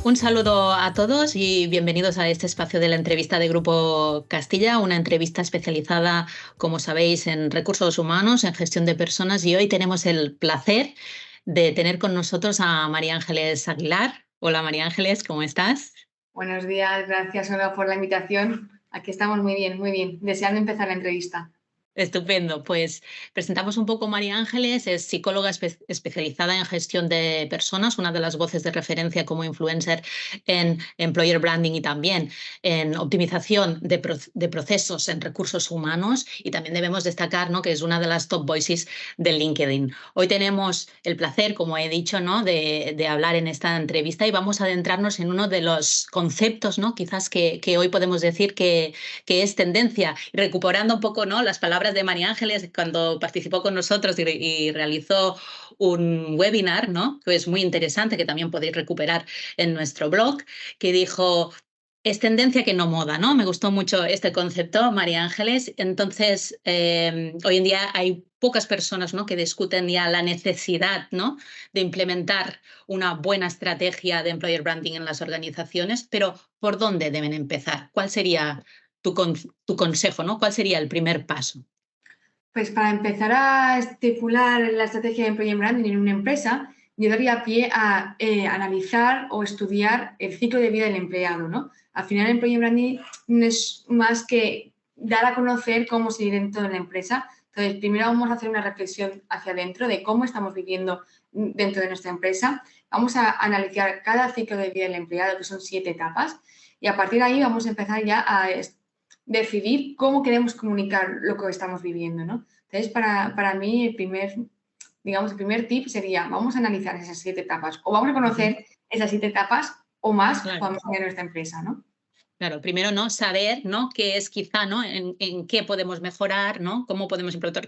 Un saludo a todos y bienvenidos a este espacio de la entrevista de Grupo Castilla, una entrevista especializada, como sabéis, en recursos humanos, en gestión de personas, y hoy tenemos el placer de tener con nosotros a María Ángeles Aguilar. Hola María Ángeles, ¿cómo estás? Buenos días, gracias Olga por la invitación. Aquí estamos muy bien, deseando empezar la entrevista. Estupendo. Pues presentamos un poco. María Ángeles es psicóloga especializada en gestión de personas, una de las voces de referencia como influencer en employer branding y también en optimización de procesos en recursos humanos. Y también debemos destacar, ¿no?, que es una de las top voices de LinkedIn. Hoy tenemos el placer, como he dicho, ¿no?, de hablar en esta entrevista y vamos a adentrarnos en uno de los conceptos, ¿no?, quizás que hoy podemos decir que es tendencia, recuperando un poco, ¿no?, las palabras de María Ángeles cuando participó con nosotros y realizó un webinar, ¿no?, que es muy interesante, que también podéis recuperar en nuestro blog, que dijo: es tendencia que no moda, ¿no? Me gustó mucho este concepto, María Ángeles. Entonces, hoy en día hay pocas personas, ¿no?, que discuten ya la necesidad, ¿no?, de implementar una buena estrategia de employer branding en las organizaciones, pero ¿por dónde deben empezar? ¿Cuál sería tu consejo, ¿no? ¿Cuál sería el primer paso? Pues para empezar a estipular la estrategia de employer branding en una empresa, yo daría pie a analizar o estudiar el ciclo de vida del empleado, ¿no? Al final, el employer branding no es más que dar a conocer cómo se vive dentro de la empresa. Entonces, primero vamos a hacer una reflexión hacia adentro de cómo estamos viviendo dentro de nuestra empresa. Vamos a analizar cada ciclo de vida del empleado, que son 7 etapas, y a partir de ahí vamos a empezar ya a decidir cómo queremos comunicar lo que estamos viviendo, ¿no? Entonces, para mí, el primer tip sería, vamos a analizar esas 7 etapas, o vamos a conocer esas 7 etapas o más que Claro, podamos tener en nuestra empresa, ¿no? claro. Primero, ¿no?, saber, ¿no?, qué es quizá, ¿no?, en qué podemos mejorar, ¿no?, cómo podemos implementar,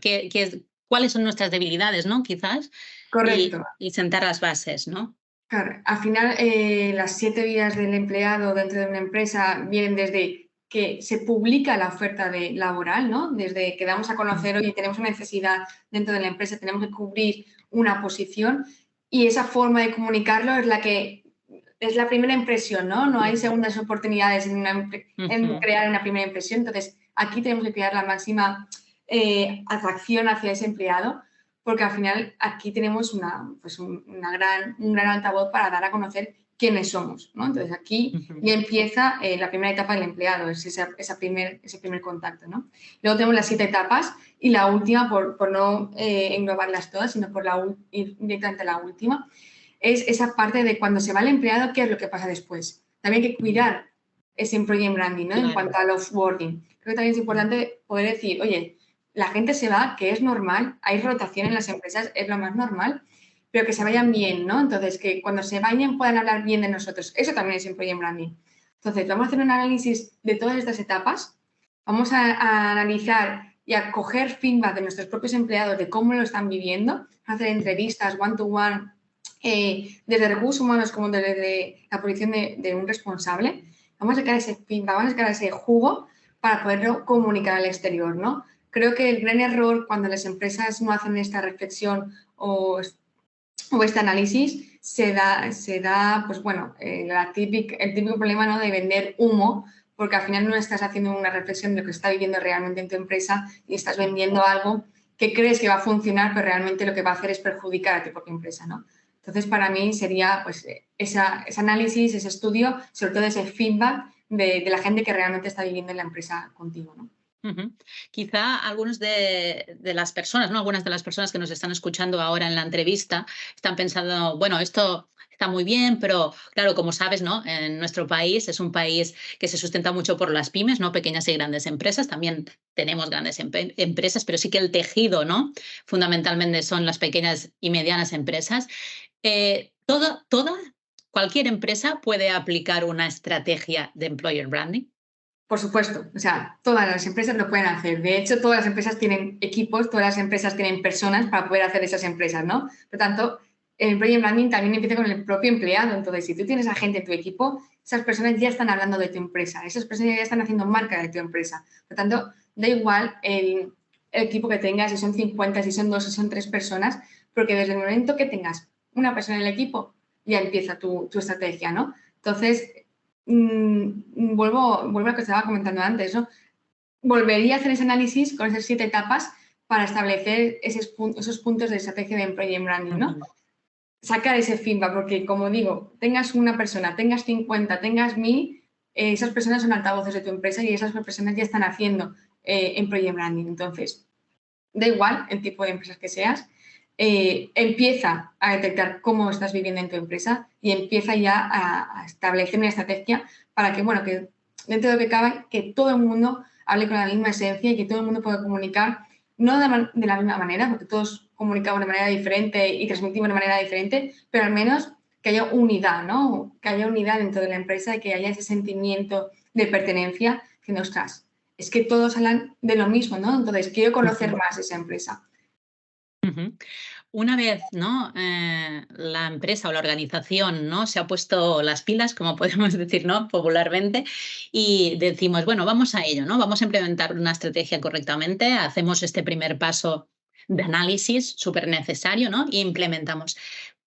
cuáles son nuestras debilidades, ¿no?, quizás, Correcto. y sentar las bases, ¿no? Claro, al final, las 7 vidas del empleado dentro de una empresa vienen desde que se publica la oferta laboral, ¿no? Desde que damos a conocer, oye, tenemos una necesidad dentro de la empresa, tenemos que cubrir una posición, y esa forma de comunicarlo es la primera impresión, ¿no? No hay segundas oportunidades en Ujú. crear una primera impresión. Entonces, aquí tenemos que crear la máxima atracción hacia ese empleado, porque al final aquí tenemos un gran altavoz para dar a conocer quiénes somos, ¿no? Entonces, aquí Ujú. ya empieza la primera etapa del empleado, es ese primer contacto, ¿no? Luego tenemos las 7 etapas, y la última, por no englobarlas todas, sino ir directamente a la última, es esa parte de cuando se va el empleado, ¿qué es lo que pasa después? También hay que cuidar ese employer branding, ¿no? En Claro. cuanto al offboarding. Creo que también es importante poder decir, oye, la gente se va, que es normal, hay rotación en las empresas, es lo más normal, pero que se vayan bien, ¿no? Entonces, que cuando se vayan puedan hablar bien de nosotros. Eso también es employer branding. Entonces, vamos a hacer un análisis de todas estas etapas, vamos a analizar y a coger feedback de nuestros propios empleados de cómo lo están viviendo, hacer entrevistas one-to-one, desde recursos humanos como desde la posición de un responsable. Vamos a sacar ese feedback, vamos a sacar ese jugo para poderlo comunicar al exterior, ¿no? Creo que el gran error cuando las empresas no hacen esta reflexión o este análisis se da pues bueno, el típico problema, ¿no?, de vender humo, porque al final no estás haciendo una reflexión de lo que está viviendo realmente en tu empresa y estás vendiendo algo que crees que va a funcionar, pero realmente lo que va a hacer es perjudicar a tu propia empresa, ¿no? Entonces, para mí sería pues ese análisis, ese estudio, sobre todo ese feedback de la gente que realmente está viviendo en la empresa contigo, ¿no? Ujú. Quizá algunos de las personas, ¿no? Algunas de las personas que nos están escuchando ahora en la entrevista están pensando, bueno, esto está muy bien, pero claro, como sabes, ¿no?, en nuestro país es un país que se sustenta mucho por las pymes, ¿no?, pequeñas y grandes empresas. También tenemos grandes empresas, pero sí que el tejido, ¿no?, fundamentalmente son las pequeñas y medianas empresas. Cualquier empresa puede aplicar una estrategia de employer branding. Por supuesto, o sea, todas las empresas lo pueden hacer. De hecho, todas las empresas tienen equipos, todas las empresas tienen personas para poder hacer esas empresas, ¿no? Por lo tanto, el employer branding también empieza con el propio empleado. Entonces, si tú tienes a gente en tu equipo, esas personas ya están hablando de tu empresa, esas personas ya están haciendo marca de tu empresa. Por lo tanto, da igual el equipo que tengas, si son 50, si son 2, si son 3 personas, porque desde el momento que tengas una persona en el equipo, ya empieza tu estrategia, ¿no? Entonces, vuelvo a lo que estaba comentando antes, ¿no? Volvería a hacer ese análisis con esas 7 etapas para establecer esos puntos de estrategia de employee branding, ¿no? Sacar ese feedback, porque como digo, tengas una persona, tengas 50, tengas 1000, esas personas son altavoces de tu empresa y esas personas ya están haciendo employee branding. Entonces, da igual el tipo de empresas que seas, empieza a detectar cómo estás viviendo en tu empresa y empieza ya a establecer una estrategia para que, bueno, que dentro de lo que cabe, que todo el mundo hable con la misma esencia y que todo el mundo pueda comunicar, no de la misma manera, porque todos comunicamos de manera diferente y transmitimos de manera diferente, pero al menos que haya unidad, ¿no? Que haya unidad dentro de la empresa y que haya ese sentimiento de pertenencia que nos tras. Es que todos hablan de lo mismo, ¿no? Entonces, quiero conocer más esa empresa. Una vez, ¿no? La empresa o la organización, ¿no? Se ha puesto las pilas, como podemos decir, ¿no? Popularmente, y decimos, bueno, vamos a ello, ¿no? Vamos a implementar una estrategia correctamente, hacemos este primer paso de análisis súper necesario, ¿no? Y implementamos.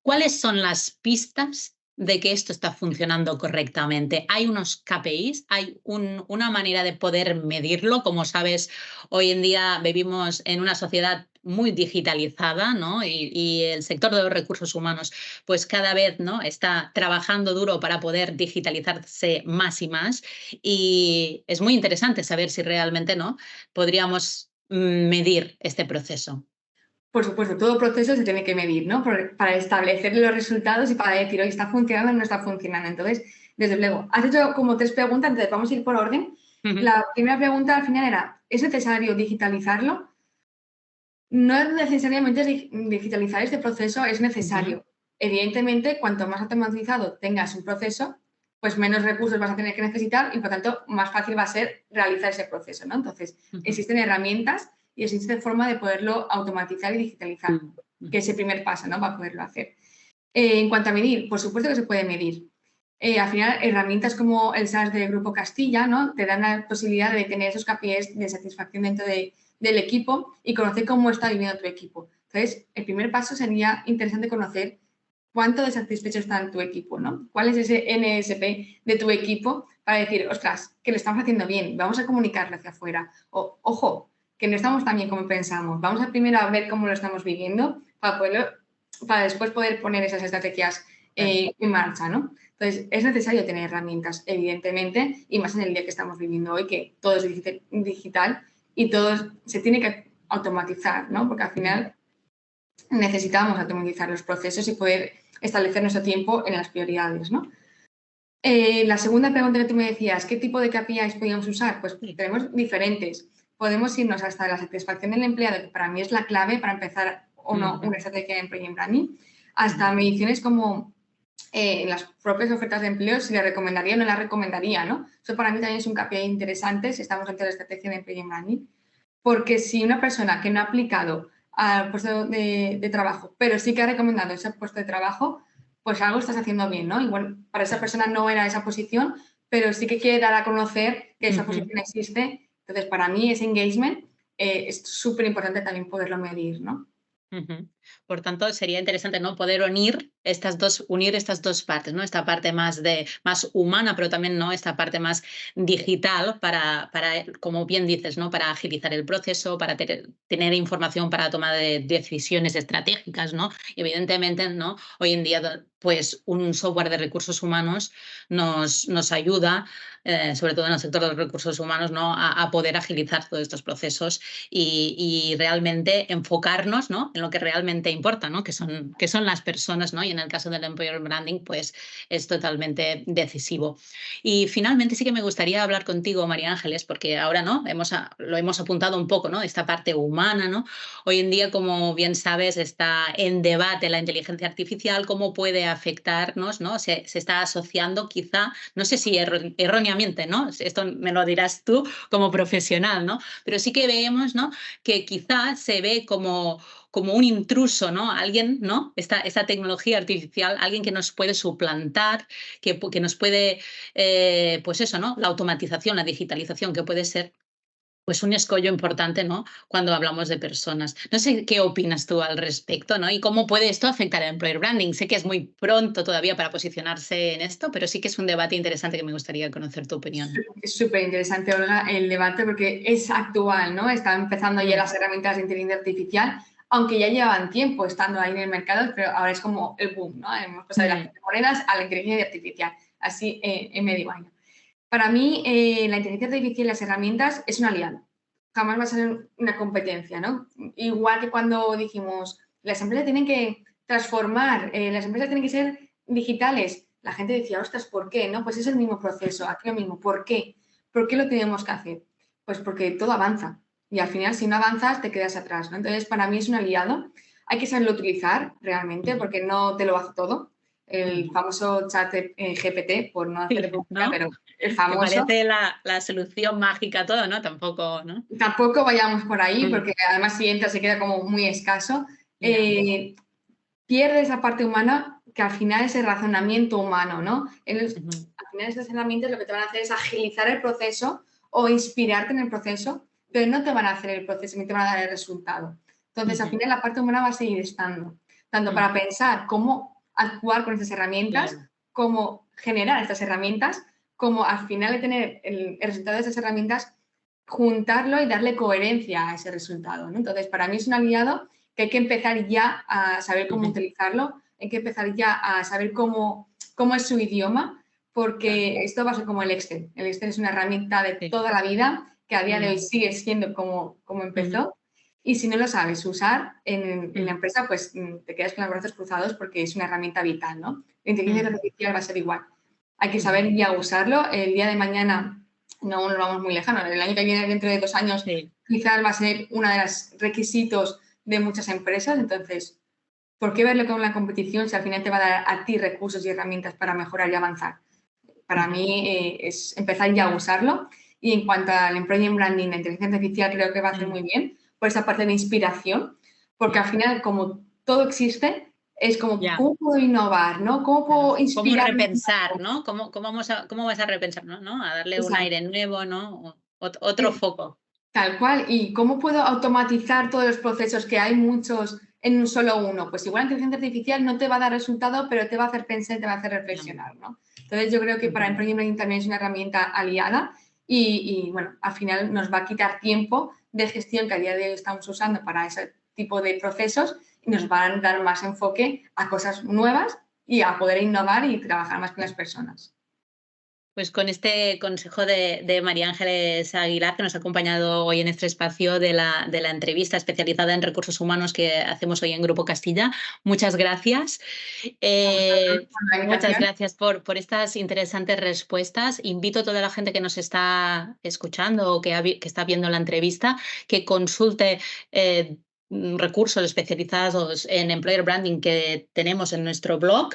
¿Cuáles son las pistas de que esto está funcionando correctamente? ¿Hay unos KPIs? ¿Hay una manera de poder medirlo? Como sabes, hoy en día vivimos en una sociedad muy digitalizada, ¿no? Y el sector de los recursos humanos, pues cada vez, ¿no? Está trabajando duro para poder digitalizarse más y más. Y es muy interesante saber si realmente, ¿no? Podríamos medir este proceso. Por supuesto, todo proceso se tiene que medir, ¿no? Para establecer los resultados y para decir, oye, ¿está funcionando o no está funcionando? Entonces, desde luego, has hecho como 3 preguntas, entonces vamos a ir por orden. Ujú, La primera pregunta al final era, ¿es necesario digitalizarlo? No es necesariamente digitalizar este proceso, es ujú, necesario. Evidentemente, cuanto más automatizado tengas un proceso, pues menos recursos vas a tener que necesitar y, por tanto, más fácil va a ser realizar ese proceso, ¿no? Entonces, ujú, existen herramientas y existe forma de poderlo automatizar y digitalizar, que ujú. es el primer paso, ¿no? Para poderlo hacer. En cuanto a medir, por supuesto que se puede medir. Al final, herramientas como el SaaS de Grupo Castilla, ¿no? Te dan la posibilidad de tener esos KPIs de satisfacción dentro del equipo y conocer cómo está viviendo tu equipo. Entonces, el primer paso sería interesante conocer cuánto de satisfecho está en tu equipo, ¿no? ¿Cuál es ese NSP de tu equipo para decir, ostras, que lo estamos haciendo bien, vamos a comunicarlo hacia afuera? O, ojo, que no estamos tan bien como pensamos, vamos a primero a ver cómo lo estamos viviendo para después poder poner esas estrategias Claro. en marcha, ¿no? Entonces, es necesario tener herramientas, evidentemente, y más en el día que estamos viviendo hoy, que todo es digital y todo se tiene que automatizar, ¿no? Porque al Ujú. final necesitamos automatizar los procesos y poder establecer nuestro tiempo en las prioridades, ¿no? La segunda pregunta que tú me decías, ¿qué tipo de KPIs podríamos usar? Pues Sí. tenemos diferentes. Podemos irnos hasta la satisfacción del empleado, que para mí es la clave para empezar o no Ujú, una estrategia de employee branding, hasta ujú, mediciones como las propias ofertas de empleo, si la recomendaría o no la recomendaría, ¿no? Eso para mí también es un KPI interesante si estamos dentro de la estrategia de employee branding, porque si una persona que no ha aplicado al puesto de trabajo, pero sí que ha recomendado ese puesto de trabajo, pues algo estás haciendo bien, ¿no? Igual para esa claro. persona no era esa posición, pero sí que quiere dar a conocer que esa Ujú. posición existe. Entonces, para mí ese engagement es súper importante también poderlo medir, ¿no? Ujú. Por tanto, sería interesante, ¿no? Poder unir estas dos partes, ¿no? Esta parte más humana, pero también, ¿no? Esta parte más digital para, como bien dices, ¿no? Para agilizar el proceso, para tener información para toma de decisiones estratégicas, ¿no? Y evidentemente, ¿no? Hoy en día, pues un software de recursos humanos nos ayuda, sobre todo en el sector de los recursos humanos, ¿no? A poder agilizar todos estos procesos y realmente enfocarnos, ¿no? En lo que realmente importa, ¿no? Que son las personas, ¿no? Y en el caso del employer branding, pues es totalmente decisivo. Y finalmente sí que me gustaría hablar contigo, María Ángeles, porque ahora, ¿no? Lo hemos apuntado un poco, ¿no? Esta parte humana, ¿no? Hoy en día, como bien sabes, está en debate la inteligencia artificial, cómo puede afectarnos, ¿no? Se está asociando quizá, no sé si erróneamente, ¿no? Esto me lo dirás tú como profesional, ¿no? Pero sí que vemos, ¿no? Que quizás se ve como un intruso, ¿no? Alguien, ¿no? Esta tecnología artificial, alguien que nos puede suplantar, que nos puede, pues eso, ¿no? La automatización, la digitalización, que puede ser pues un escollo importante, ¿no? Cuando hablamos de personas. No sé qué opinas tú al respecto, ¿no? Y cómo puede esto afectar al employer branding. Sé que es muy pronto todavía para posicionarse en esto, pero sí que es un debate interesante que me gustaría conocer tu opinión. Es súper interesante, Olga, el debate porque es actual, ¿no? Están empezando ya las herramientas de inteligencia artificial, aunque ya llevan tiempo estando ahí en el mercado, pero ahora es como el boom, ¿no? Hemos pasado de las criptomonedas a la inteligencia artificial, así en medio año. Para mí, la inteligencia artificial y las herramientas es un aliado. Jamás va a ser una competencia, ¿no? Igual que cuando dijimos, las empresas tienen que transformar, las empresas tienen que ser digitales. La gente decía, ostras, ¿por qué? No, pues es el mismo proceso, aquí lo mismo. ¿Por qué? ¿Por qué lo tenemos que hacer? Pues porque todo avanza. Y al final, si no avanzas, te quedas atrás, ¿no? Entonces, para mí es un aliado. Hay que saberlo utilizar realmente, porque no te lo hace todo. El famoso chat GPT, por no hacer publicidad, ¿No? pero el Que famoso. parece la solución mágica a todo, ¿no? Tampoco, ¿no? Tampoco vayamos por ahí, porque además si entra se queda como muy escaso. Pierde esa parte humana que al final es el razonamiento humano, ¿no? Al final estas herramientas lo que te van a hacer es agilizar el proceso o inspirarte en el proceso, pero no te van a hacer el proceso ni te van a dar el resultado. Entonces, al final la parte humana va a seguir estando, tanto para pensar cómo actuar con estas herramientas, cómo generar estas herramientas, como al final de tener el resultado de esas herramientas, juntarlo y darle coherencia a ese resultado, ¿no? Entonces, para mí es un aliado que hay que empezar ya a saber cómo utilizarlo, hay que empezar ya a saber cómo es su idioma, porque esto va a ser como el Excel. El Excel es una herramienta de toda la vida que a día de hoy sigue siendo como empezó. Y si no lo sabes usar en la empresa, pues te quedas con los brazos cruzados porque es una herramienta vital, ¿no? La inteligencia artificial va a ser igual. Hay que saber ya usarlo. El día de mañana no nos vamos muy lejano. El año que viene, dentro de 2 años, quizás va a ser uno de los requisitos de muchas empresas. Entonces, ¿por qué verlo con la competición si al final te va a dar a ti recursos y herramientas para mejorar y avanzar? Para mí es empezar ya a usarlo. Y en cuanto al employer branding, la inteligencia artificial creo que va a hacer muy bien por esa parte de inspiración, porque al final, como todo existe, es como, ¿cómo puedo innovar? ¿No? ¿Cómo puedo inspirar? ¿Cómo repensar, ¿no? ¿Cómo vas a repensar, ¿no? A darle un aire nuevo, ¿no? Otro foco. Tal cual. ¿Y cómo puedo automatizar todos los procesos que hay muchos en un solo uno? Pues igual la inteligencia artificial no te va a dar resultado, pero te va a hacer pensar, te va a hacer reflexionar, ¿no? Entonces yo creo que para Employer Branding también es una herramienta aliada y, bueno, al final nos va a quitar tiempo de gestión que a día de hoy estamos usando para ese tipo de procesos y nos van a dar más enfoque a cosas nuevas y a poder innovar y trabajar más con las personas. Pues con este consejo de María Ángeles Aguilar, que nos ha acompañado hoy en este espacio de la entrevista especializada en recursos humanos que hacemos hoy en Grupo Castilla, muchas gracias. Muchas gracias por estas interesantes respuestas. Invito a toda la gente que nos está escuchando o que está viendo la entrevista que consulte recursos especializados en employer branding que tenemos en nuestro blog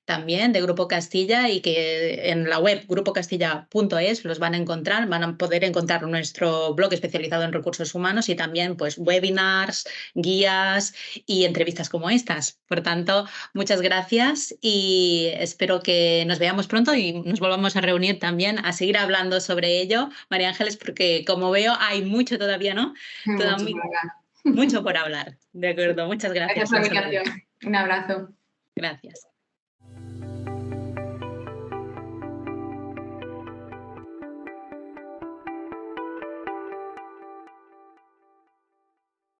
también de Grupo Castilla y que en la web grupocastilla.es los van a encontrar, van a poder encontrar nuestro blog especializado en recursos humanos y también pues webinars, guías y entrevistas como estas. Por tanto, muchas gracias y espero que nos veamos pronto y nos volvamos a reunir también a seguir hablando sobre ello, María Ángeles, porque como veo hay mucho todavía, ¿no? Mucho por hablar. De acuerdo, muchas gracias. Gracias por la invitación. Un abrazo. Gracias.